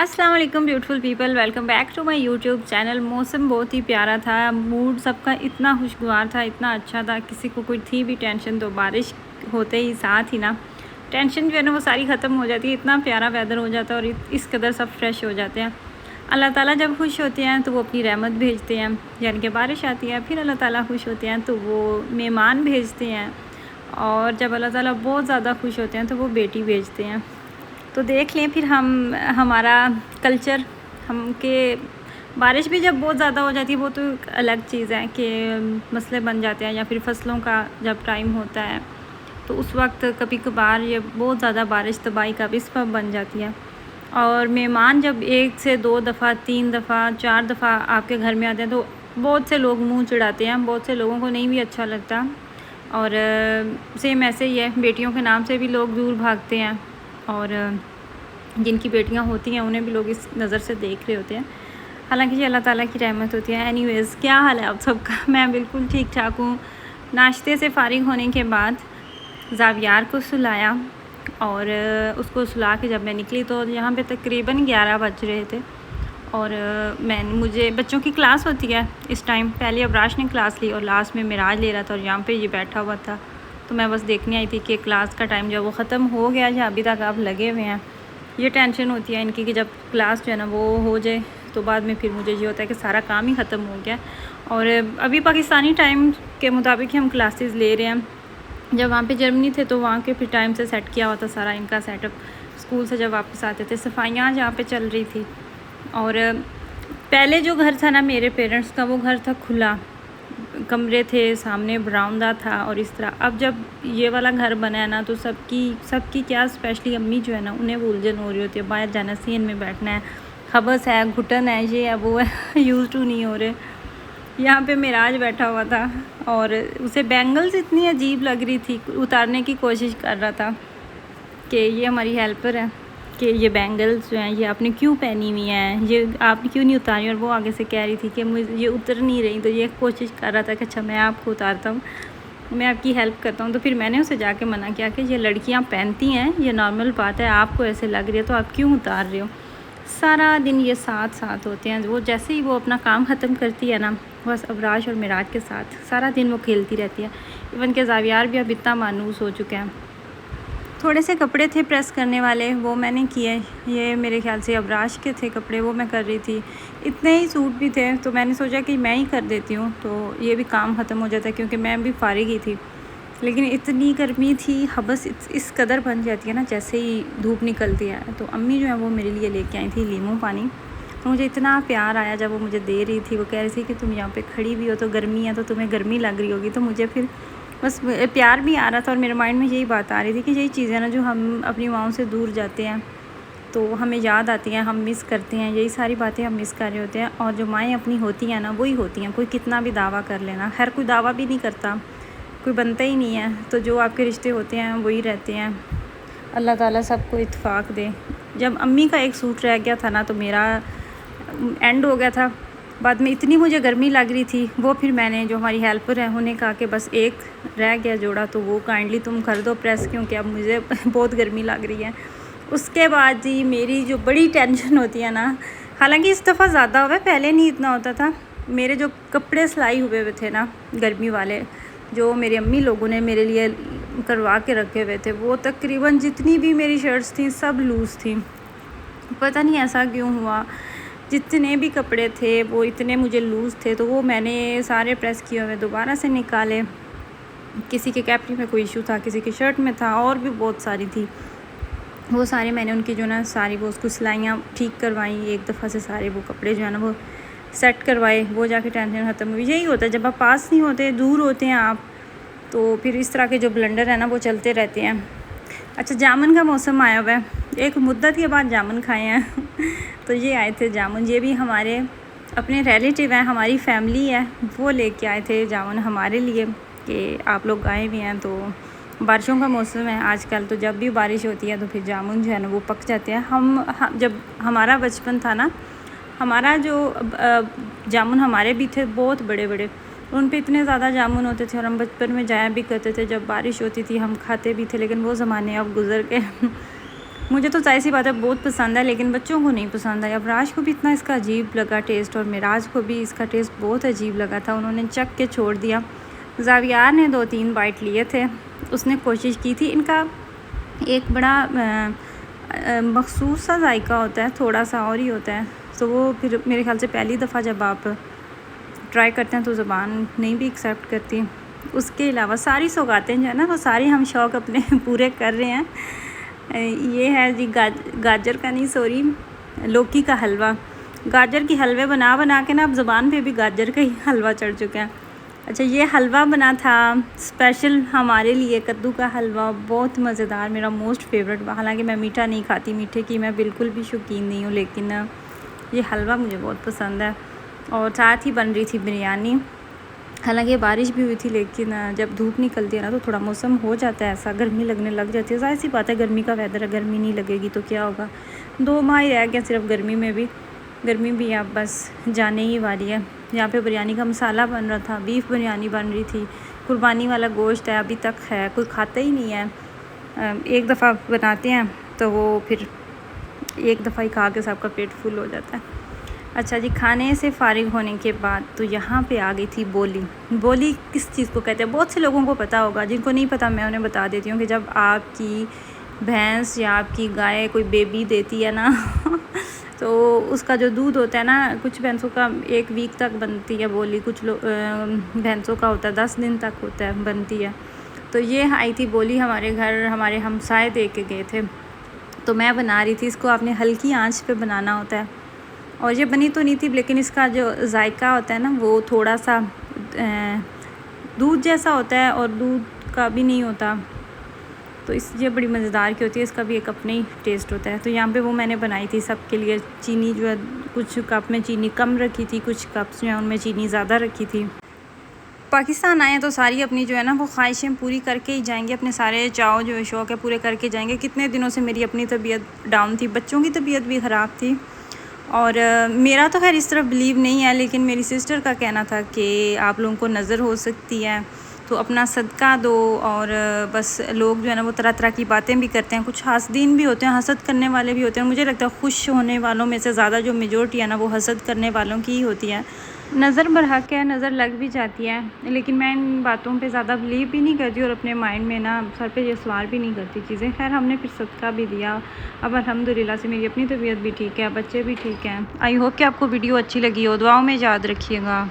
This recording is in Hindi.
अस्सलाम वालेकुम beautiful people, welcome back to my YouTube channel. मौसम बहुत ही प्यारा था, मूड सबका इतना खुशगवार था, इतना अच्छा था। किसी को कोई थी भी टेंशन तो बारिश होते ही साथ ही ना टेंशन जो है ना वो सारी ख़त्म हो जाती है। इतना प्यारा वेदर हो जाता है और इस कदर सब फ्रेश हो जाते हैं। अल्लाह ताला जब खुश होते हैं तो वो अपनी रहमत भेजते हैं, यानी कि बारिश आती है। फिर अल्लाह ताला खुश होते हैं तो वो मेहमान भेजते हैं, और जब अल्लाह ताला बहुत ज़्यादा खुश होते हैं तो वो बेटी भेजते हैं। तो देख लें फिर हमारा कल्चर हम के बारिश भी जब बहुत ज़्यादा हो जाती है वो तो एक अलग चीज़ है कि मसले बन जाते हैं, या फिर फसलों का जब टाइम होता है तो उस वक्त कभी कभार ये बहुत ज़्यादा बारिश तबाही का भी सबब बन जाती है। और मेहमान जब 1 से 2 दफ़ा 3 दफ़ा 4 दफ़ा आपके घर में आते हैं तो बहुत से लोग मुंह चिढ़ाते हैं, बहुत से लोगों को नहीं भी अच्छा लगता। और सेम ऐसे ही है, बेटियों के नाम से भी लोग दूर भागते हैं, और जिनकी बेटियां होती हैं उन्हें भी लोग इस नज़र से देख रहे होते हैं। हालांकि ये अल्लाह ताला की रहमत होती है। एनीवेज़, क्या हाल है आप सबका? मैं बिल्कुल ठीक ठाक हूँ। नाश्ते से फ़ारिग होने के बाद ज़ावियार को सुलाया, और उसको सुला के जब मैं निकली तो यहाँ पे तकरीबन 11 बज रहे थे। और मुझे बच्चों की क्लास होती है इस टाइम। पहले अबराश ने क्लास ली और लास्ट में मिराज ले रहा था, और यहाँ पे ये बैठा हुआ था। तो मैं बस देखने आई थी कि क्लास का टाइम जब वो ख़त्म हो गया या अभी तक आप लगे हुए हैं। ये टेंशन होती है इनकी कि जब क्लास जो है ना वो हो जाए तो बाद में फिर मुझे ये होता है कि सारा काम ही ख़त्म हो गया। और अभी पाकिस्तानी टाइम के मुताबिक ही हम क्लासेस ले रहे हैं। जब वहाँ पे जर्मनी थे तो वहाँ के फिर टाइम से सेट किया हुआ था सारा इनका सेटअप। स्कूल से जब वापस आते थे सफाइयाँ जहाँ पे चल रही थी। और पहले जो घर था ना मेरे पेरेंट्स का, वो घर था खुला, कमरे थे, सामने बरामदा था और इस तरह। अब जब ये वाला घर बना है ना तो सबकी क्या, स्पेशली अम्मी जो है ना उन्हें वो उलझन हो रही होती है, बाहर जाना, सीन में बैठना है, हबस है, घुटन है, ये है वो है यूज़ टू नहीं हो रहे। यहाँ पे मिराज बैठा हुआ था और उसे बैंगल्स इतनी अजीब लग रही थी, उतारने की कोशिश कर रहा था कि ये हमारी हेल्पर है कि ये बैंगल्स जो हैं ये आपने क्यों पहनी हुई हैं, ये आपने क्यों नहीं उतारी। और वो आगे से कह रही थी कि मुझे ये उतर नहीं रही, तो ये कोशिश कर रहा था कि अच्छा मैं आपको उतारता हूँ, मैं आपकी हेल्प करता हूँ। तो फिर मैंने उसे जाके मना किया कि ये लड़कियाँ पहनती हैं, ये नॉर्मल बात है, आपको ऐसे लग रही है तो आप क्यों उतार रहे हो। सारा दिन ये साथ साथ होते हैं। वो जैसे ही वो अपना काम ख़त्म करती है ना, बस अबराश और मिराज के साथ सारा दिन वो खेलती रहती है। इवन के ज़ावियार भी अब इतना मानूस हो चुके हैं। थोड़े से कपड़े थे प्रेस करने वाले, वो मैंने किए। ये मेरे ख्याल से अबराश के थे कपड़े, वो मैं कर रही थी। इतने ही सूट भी थे तो मैंने सोचा कि मैं ही कर देती हूँ तो ये भी काम ख़त्म हो जाता है, क्योंकि मैं भी फारिग ही थी। लेकिन इतनी गर्मी थी, हबस इस कदर बन जाती है ना जैसे ही धूप निकलती है। तो अम्मी जो है वो मेरे लिए लेके आई थी लीमू पानी। तो मुझे इतना प्यार आया जब वो मुझे दे रही थी। वो कह रही थी कि तुम यहाँ पे खड़ी भी हो तो गर्मी है, तो तुम्हें गर्मी लग रही होगी। तो मुझे फिर बस प्यार भी आ रहा था, और मेरे माइंड में यही बात आ रही थी कि यही चीज़ें ना जो हम अपनी माँओं से दूर जाते हैं तो हमें याद आती हैं, हम मिस करते हैं, यही सारी बातें हम मिस कर रहे होते हैं। और जो माएँ अपनी होती हैं ना वही होती हैं, कोई कितना भी दावा कर लेना, खैर कोई दावा भी नहीं करता, कोई बनता ही नहीं है। तो जो आपके रिश्ते होते हैं वही रहते हैं। अल्लाह ताला सबको इत्फाक दे। जब अम्मी का एक सूट रह गया था ना तो मेरा एंड हो गया था। बाद में इतनी मुझे गर्मी लग रही थी, वो फिर मैंने जो हमारी हेल्पर है उन्हें कहा कि बस एक रह गया जोड़ा, तो वो काइंडली तुम कर दो प्रेस, क्योंकि अब मुझे बहुत गर्मी लग रही है। उसके बाद जी मेरी जो बड़ी टेंशन होती है ना, हालांकि इस दफ़ा ज़्यादा हुआ है, पहले नहीं इतना होता था। मेरे जो कपड़े सिलाई हुए हुए थे ना गर्मी वाले, जो मेरी अम्मी लोगों ने मेरे लिए करवा के रखे हुए थे, वो तकरीबन जितनी भी मेरी शर्ट्स थी सब लूज़ थी। पता नहीं ऐसा क्यों हुआ, जितने भी कपड़े थे वो इतने मुझे लूज़ थे। तो वो मैंने सारे प्रेस किए हुए दोबारा से निकाले। किसी के कैपरी में कोई इशू था, किसी की शर्ट में था, और भी बहुत सारी थी। वो सारे मैंने उनकी जो ना सारी वो उसको सिलाइयाँ ठीक करवाई एक दफ़ा से, सारे वो कपड़े जो है ना वो सेट करवाए। वो जाके टेंशन ख़त्म हुई। यही होता है जब आप पास नहीं होते, दूर होते हैं आप, तो फिर इस तरह के जो ब्लंडर है ना वो चलते रहते हैं। अच्छा, जामुन का मौसम आया हुआ है, एक मुद्दत के बाद जामुन खाए हैं तो ये आए थे जामुन, ये भी हमारे अपने रिलेटिव हैं, हमारी फैमिली है, वो लेके आए थे जामुन हमारे लिए कि आप लोग आए भी हैं। तो बारिशों का मौसम है आजकल, तो जब भी बारिश होती है तो फिर जामुन जो है ना वो पक जाते हैं। हम जब हमारा बचपन था ना, हमारा जो जामुन हमारे भी थे बहुत बड़े बड़े, उन पे इतने ज़्यादा जामुन होते थे और हम बचपन में जाया भी करते थे। जब बारिश होती थी हम खाते भी थे, लेकिन वो ज़माने अब गुज़र के मुझे तो ज़ाहिर सी बात है बहुत पसंद है, लेकिन बच्चों को नहीं पसंद है। अबराज को भी इतना इसका अजीब लगा टेस्ट, और मिराज को भी इसका टेस्ट बहुत अजीब लगा था। उन्होंने चख के छोड़ दिया। ज़ावियार ने 2-3 बाइट लिए थे, उसने कोशिश की थी। इनका एक बड़ा मखसूस सा जायका होता है, थोड़ा सा और ही होता है। तो वो फिर मेरे ख्याल से पहली दफ़ा जब आप ट्राई करते हैं तो ज़ुबान नहीं भी एक्सेप्ट करती। उसके अलावा सारी सौगातें जो है ना, वो सारी हम शौक़ अपने पूरे कर रहे हैं। ये है जी गाजर का नहीं, सॉरी, लौकी का हलवा। गाजर के हलवे बना बना के ना अब ज़ुबान पे भी गाजर का ही हलवा चढ़ चुका है। अच्छा, ये हलवा बना था स्पेशल हमारे लिए, कद्दू का हलवा, बहुत मज़ेदार, मेरा मोस्ट फेवरेट। हालांकि मैं मीठा नहीं खाती, मीठे की मैं बिल्कुल भी शौकीन नहीं हूँ, लेकिन ये हलवा मुझे बहुत पसंद है। और साथ ही बन रही थी बिरयानी। हालांकि बारिश भी हुई थी, लेकिन जब धूप निकलती है ना तो थोड़ा मौसम हो जाता है ऐसा, गर्मी लगने लग जाती है। ज़ाहिर सी बात है, गर्मी का वेदर है, गर्मी नहीं लगेगी तो क्या होगा। 2 माह ही रह गया सिर्फ गर्मी में भी। गर्मी भी अब बस जाने ही वाली है। यहाँ पे बिरयानी का मसाला बन रहा था, बीफ बिरयानी बन रही थी। कुर्बानी वाला गोश्त है, अभी तक है, कोई खाता ही नहीं है। एक दफ़ा बनाते हैं तो वो फिर एक दफ़ा ही खा के सबका पेट फुल हो जाता है। अच्छा जी, खाने से फ़ारिग होने के बाद तो यहाँ पे आ गई थी बोली। बोली किस चीज़ को कहते हैं बहुत से लोगों को पता होगा, जिनको नहीं पता मैं उन्हें बता देती हूँ कि जब आपकी भैंस या आपकी गाय कोई बेबी देती है ना तो उसका जो दूध होता है ना, कुछ भैंसों का 1 वीक तक बनती है बोली, कुछ भैंसों का होता है 10 दिन तक होता है, बनती है। तो ये आई थी बोली हमारे घर, हमारे हमसाए दे के गए थे, तो मैं बना रही थी। इसको आपने हल्की आंच पे बनाना होता है, और ये बनी तो नहीं थी, लेकिन इसका जो जायका होता है ना वो थोड़ा सा दूध जैसा होता है और दूध का भी नहीं होता। तो ये बड़ी मज़ेदार की होती है, इसका भी एक अपना ही टेस्ट होता है। तो यहाँ पे वो मैंने बनाई थी सबके लिए। चीनी जो है, कुछ कप में चीनी कम रखी थी, कुछ कप्स जो है उनमें चीनी ज़्यादा रखी थी। पाकिस्तान आए हैं तो सारी अपनी जो है ना वो ख्वाहिशें पूरी करके ही जाएंगे, अपने सारे चाव जो है शौक़ है पूरे करके जाएंगे। कितने दिनों से मेरी अपनी तबीयत डाउन थी, बच्चों की तबीयत भी ख़राब थी, और मेरा तो खैर इस तरफ बिलीव नहीं है, लेकिन मेरी सिस्टर का कहना था कि आप लोगों को नज़र हो सकती है तो अपना सदका दो। और बस लोग जो है ना वो तरह तरह की बातें भी करते हैं, कुछ हासदीन भी होते हैं, हसद करने वाले भी होते हैं। मुझे लगता है खुश होने वालों में से ज़्यादा जो मेजॉरिटी है ना वो हसद करने वालों की ही होती है। नज़र बरहक है, नज़र लग भी जाती है, लेकिन मैं इन बातों पे ज़्यादा बिलीव भी नहीं करती, और अपने माइंड में ना सर पे ये सवार भी नहीं करती चीज़ें। खैर हमने फिर सदका भी दिया। अब अल्हम्दुलिल्लाह से मेरी अपनी तबीयत भी ठीक है, बच्चे भी ठीक हैं। आई होप कि आपको वीडियो अच्छी लगी हो, दुआओं में याद रखिएगा।